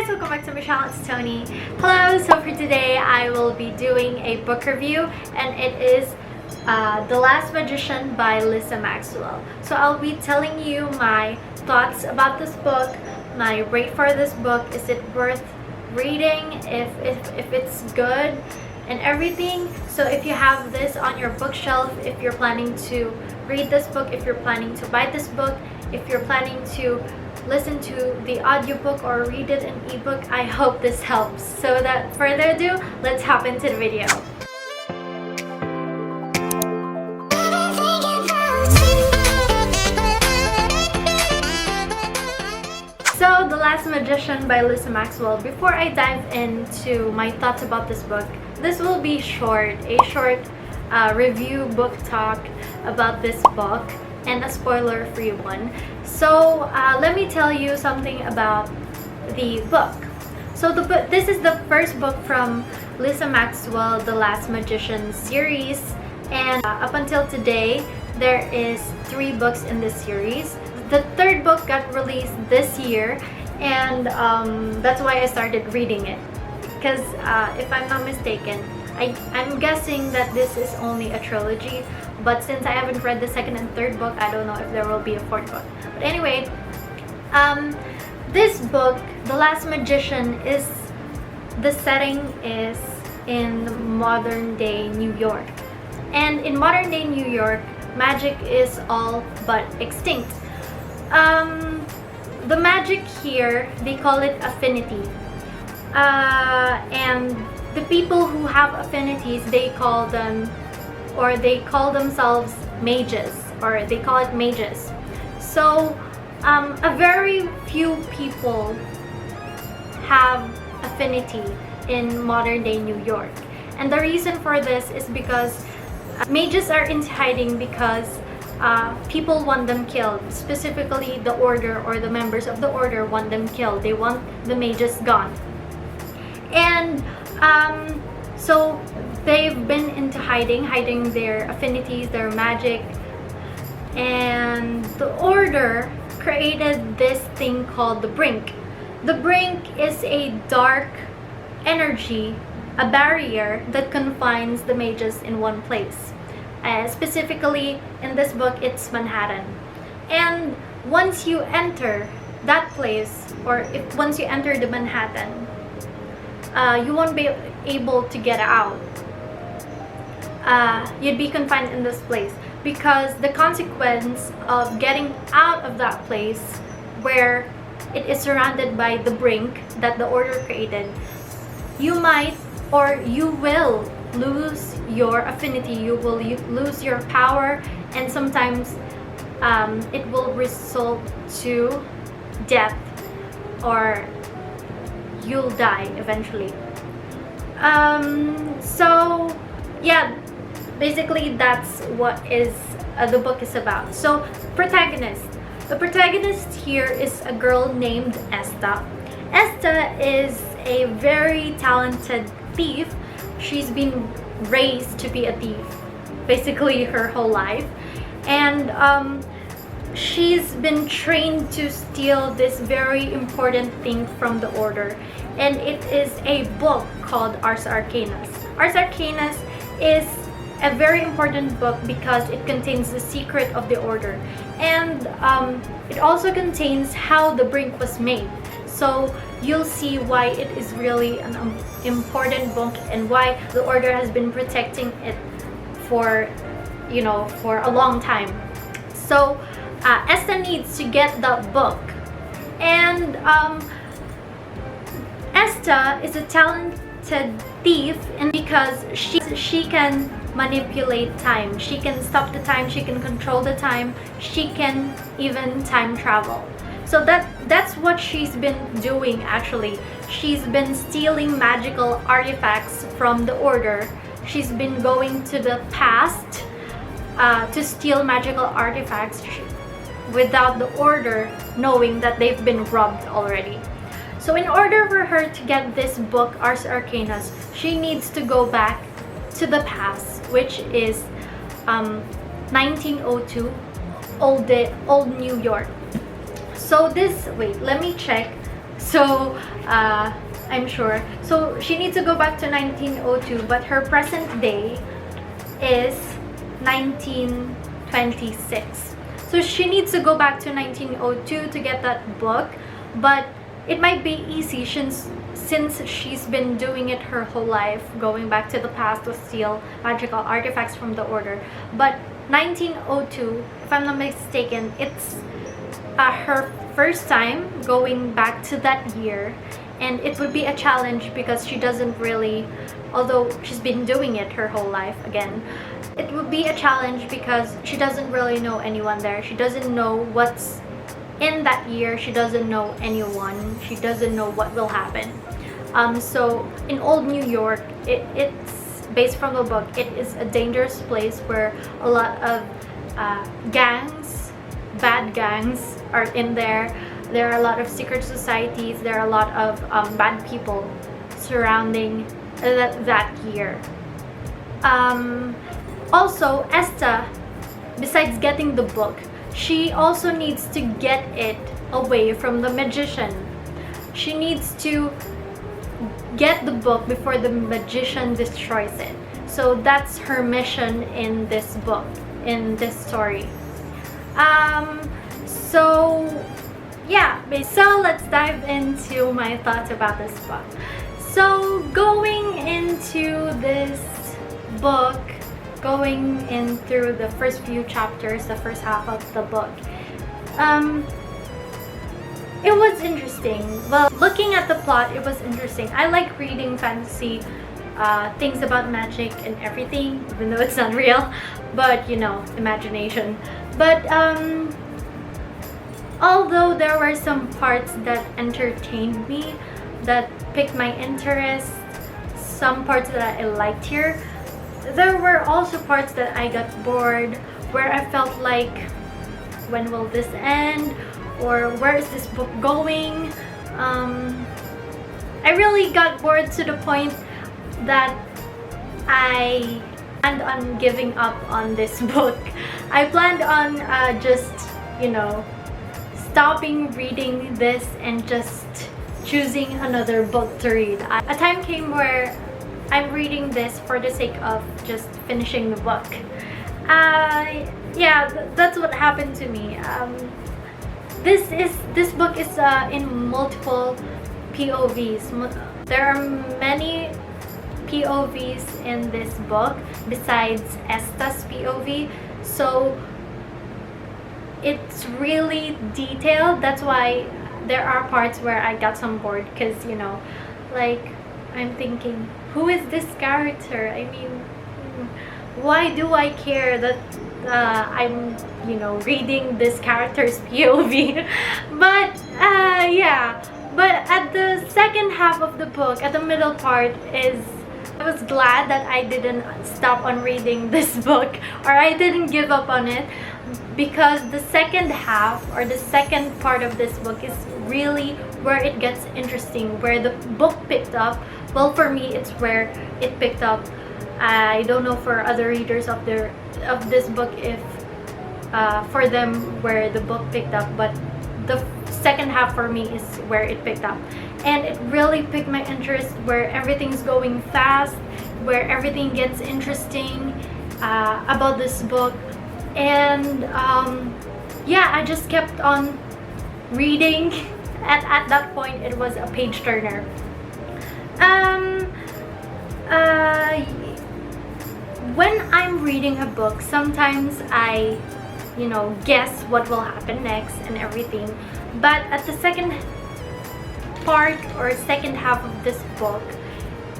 welcome back to my channel. It's Tony. Hello, so for today I will be doing a book review, and it is Thelastmagician by Lisa Maxwell. So I'll be telling you my thoughts about this book, my rate for this book, is it worth reading, if it's good and everything. So if you have this on your bookshelf, if you're planning to read this book, if you're planning to buy this book, if you're planning to listen to the audiobook or read it in ebook, I hope this helps. So without further ado, let's hop into the video. So, Thelastmagician by Lisa Maxwell. Before I dive into my thoughts about this book, this will be a short review book talk about this book, and a spoiler-free one. So let me tell you something about the book. So this is the first book from Lisa Maxwell, the Thelastmagician series, and up until today there is 3 books in this series. The 3rd book got released this year, and that's why I started reading it, because if I'm not mistaken, I'm guessing that this is only a trilogy, but since I haven't read the 2nd and 3rd book, I don't know if there will be a 4th book. But anyway, this book, Thelastmagician, the setting is in modern day New York. And in modern day New York, magic is all but extinct. The magic here, they call it affinity. And the people who have affinities, they call themselves mages, or they call it mages. So a very few people have affinity in modern day New York, and the reason for this is because mages are into hiding because people want them killed. Specifically, the order, or the members of the order, want them killed. They want the mages gone. And so they've been into hiding their affinities, their magic, and the order created this thing called the brink. The brink is a dark energy, a barrier that confines the mages in one place. Specifically, in this book, it's Manhattan. And once you enter that place, or once you enter the Manhattan, you won't be able to get out. You'd be confined in this place, because the consequence of getting out of that place, where it is surrounded by the brink that the order created, you might, or you will, lose your affinity, you will lose your power, and sometimes it will result to death, or you'll die eventually. So yeah, basically that's what the book is about. So the protagonist here is a girl named Esta. Esta is a very talented thief. She's been raised to be a thief basically her whole life, and she's been trained to steal this very important thing from the order, and it is a book called Ars Arcanus. Ars Arcanus is a very important book because it contains the secret of the order, and it also contains how the brink was made. So you'll see why it is really an important book, and why the order has been protecting it for a long time. So Esta needs to get that book, and Esta is a talented thief, and because she can manipulate time, she can stop the time, she can control the time, she can even time travel. So that's what she's been doing actually. She's been stealing magical artifacts from the order. She's been going to the past to steal magical artifacts without the order knowing that they've been robbed already. So in order for her to get this book, Ars Arcanus, she needs to go back to the past, which is 1902, old New York. So let me check. So I'm sure. So she needs to go back to 1902, but her present day is 1926. So she needs to go back to 1902 to get that book, but it might be easy since she's been doing it her whole life, going back to the past to steal magical artifacts from the Order. But 1902, if I'm not mistaken, it's her first time going back to that year, and it would be a challenge because she doesn't really, although she's been doing it her whole life again, it would be a challenge because she doesn't really know anyone there. She doesn't know what's in that year. She doesn't know anyone. She doesn't know what will happen. So in old New York, it's based from the book. It is a dangerous place where a lot of gangs, bad gangs are in there. There are a lot of secret societies. There are a lot of bad people surrounding that year. Also, Esta, besides getting the book, she also needs to get it away from the magician. She needs to get the book before the magician destroys it. So that's her mission in this book, in this story. So yeah, so let's dive into my thoughts about this book. So going into this book, going in through the first few chapters, the first half of the book, it was interesting. Well, looking at the plot, it was interesting. I like reading fantasy things about magic and everything, even though it's not real, but you know, imagination. But although there were some parts that entertained me, that piqued my interest, some parts that I liked here, there were also parts that I got bored, where I felt like, when will this end? Or where is this book going? I really got bored to the point that I planned on giving up on this book. I planned on just, you know, stopping reading this and just choosing another book to read. A time came where I'm reading this for the sake of just finishing the book. Yeah, that's what happened to me. This book is in multiple POVs. There are many POVs in this book besides Esta's POV, so it's really detailed. That's why there are parts where I got some bored, because you know, like, I'm thinking, who is this character? I mean, why do I care that I'm, you know, reading this character's POV? But yeah, but at the second half of the book, at the middle part, I was glad that I didn't stop on reading this book, or I didn't give up on it, because the second half, or the second part of this book, is really where it gets interesting, where the book picked up. Well, for me, it's where it picked up. I don't know for other readers of this book if for them where the book picked up, but the second half for me is where it picked up, and it really piqued my interest, where everything's going fast, where everything gets interesting about this book. And yeah, I just kept on reading, and at that point it was a page turner. When I'm reading a book, sometimes I, you know, guess what will happen next and everything, but at the second part or second half of this book,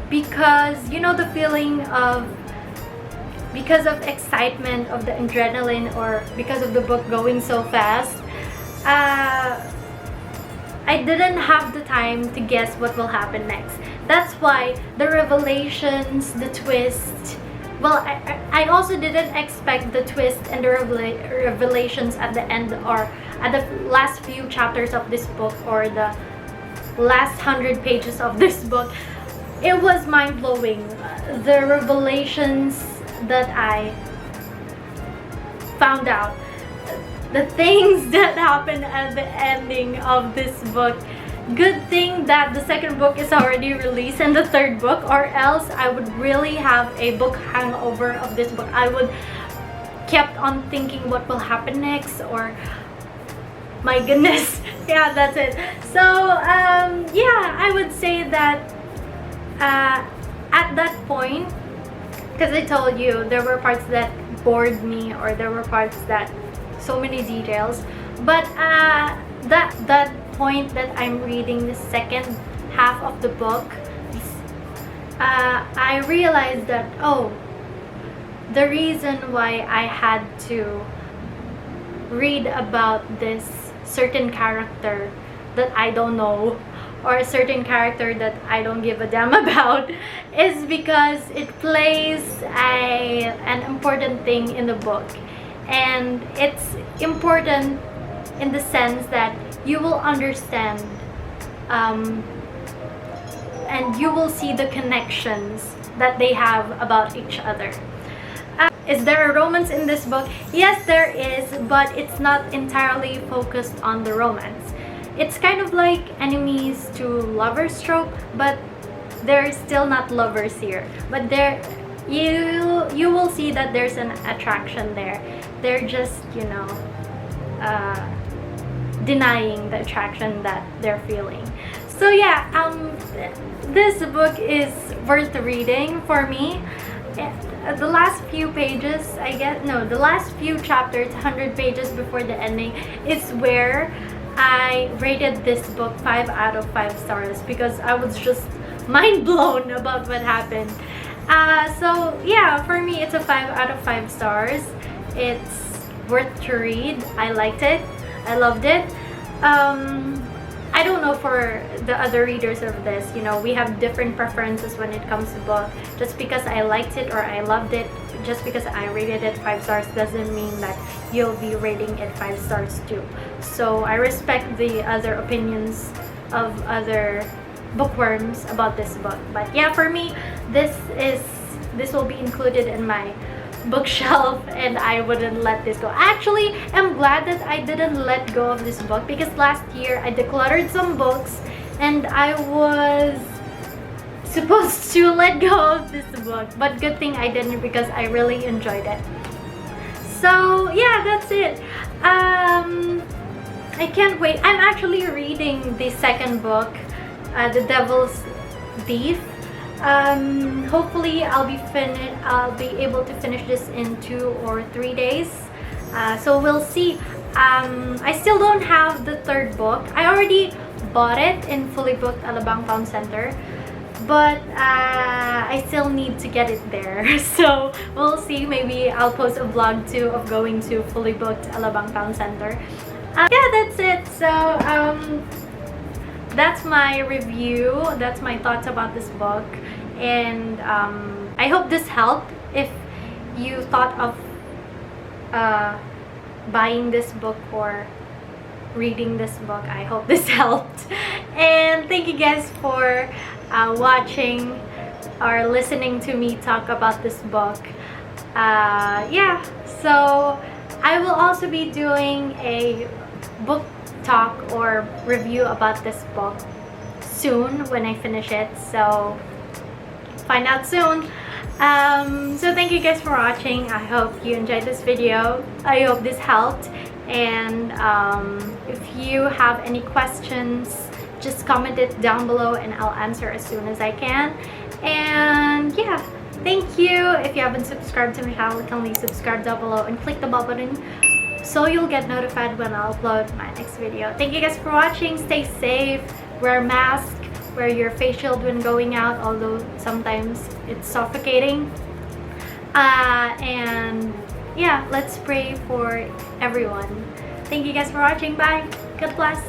because you know, the feeling of, because of excitement, of the adrenaline, or because of the book going so fast, I didn't have the time to guess what will happen next. That's why the revelations, the twist, well, I also didn't expect the twist and the revelations at the end, or at the last few chapters of this book, or the last 100 pages of this book. It was mind-blowing. The revelations that I found out, the things that happened at the ending of this book, good thing that the second book is already released and the third book, or else I would really have a book hangover of this book. I would kept on thinking what will happen next, or my goodness. Yeah, that's it. So yeah, I would say that at that point, because I told you there were parts that bored me, or there were parts that so many details, but that point that I'm reading the second half of the book, I realized that, oh, the reason why I had to read about this certain character that I don't know, or a certain character that I don't give a damn about, is because it plays an important thing in the book. And it's important in the sense that you will understand and you will see the connections that they have about each other. Is there a romance in this book? Yes, there is, but it's not entirely focused on the romance. It's kind of like enemies to lovers trope, but they're still not lovers here. But there, you will see that there's an attraction there. They're just, you know, denying the attraction that they're feeling. So yeah, this book is worth reading for me. The last few pages, the last few chapters, 100 pages before the ending, is where I rated this book 5 out of 5 stars, because I was just mind blown about what happened. So yeah, for me it's a 5 out of 5 stars. It's worth to read. I liked it. I loved it. I don't know for the other readers of this, you know, we have different preferences when it comes to book. Just because I liked it or I loved it, just because I rated it 5 stars doesn't mean that you'll be rating it 5 stars too. So I respect the other opinions of other bookworms about this book. But yeah, for me, this will be included in my bookshelf, and I wouldn't let this go. Actually, I'm glad that I didn't let go of this book, because last year I decluttered some books and I was supposed to let go of this book, but good thing I didn't, because I really enjoyed it. So yeah, that's it. I can't wait. I'm actually reading the second book, The Devil's Thief. Hopefully I'll be able to finish this in 2 or 3 days. So we'll see. I still don't have the third book. I already bought it in Fully Booked Alabang Town Center, but I still need to get it there. So we'll see. Maybe I'll post a vlog too of going to Fully Booked Alabang Town Center. Yeah, that's it. So that's my review. That's my thoughts about this book, and I hope this helped. If you thought of buying this book or reading this book, I hope this helped. And thank you guys for watching or listening to me talk about this book. Yeah, so I will also be doing a book talk or review about this book soon when I finish it, so find out soon. So thank you guys for watching. I hope you enjoyed this video. I hope this helped, and if you have any questions, just comment it down below and I'll answer as soon as I can. And yeah, thank you. If you haven't subscribed to my channel, kindly subscribe down below and click the bell button so you'll get notified when I upload my next video. Thank you guys for watching. Stay safe, wear a mask, wear your face shield when going out, although sometimes it's suffocating. And yeah, let's pray for everyone. Thank you guys for watching. Bye. God bless.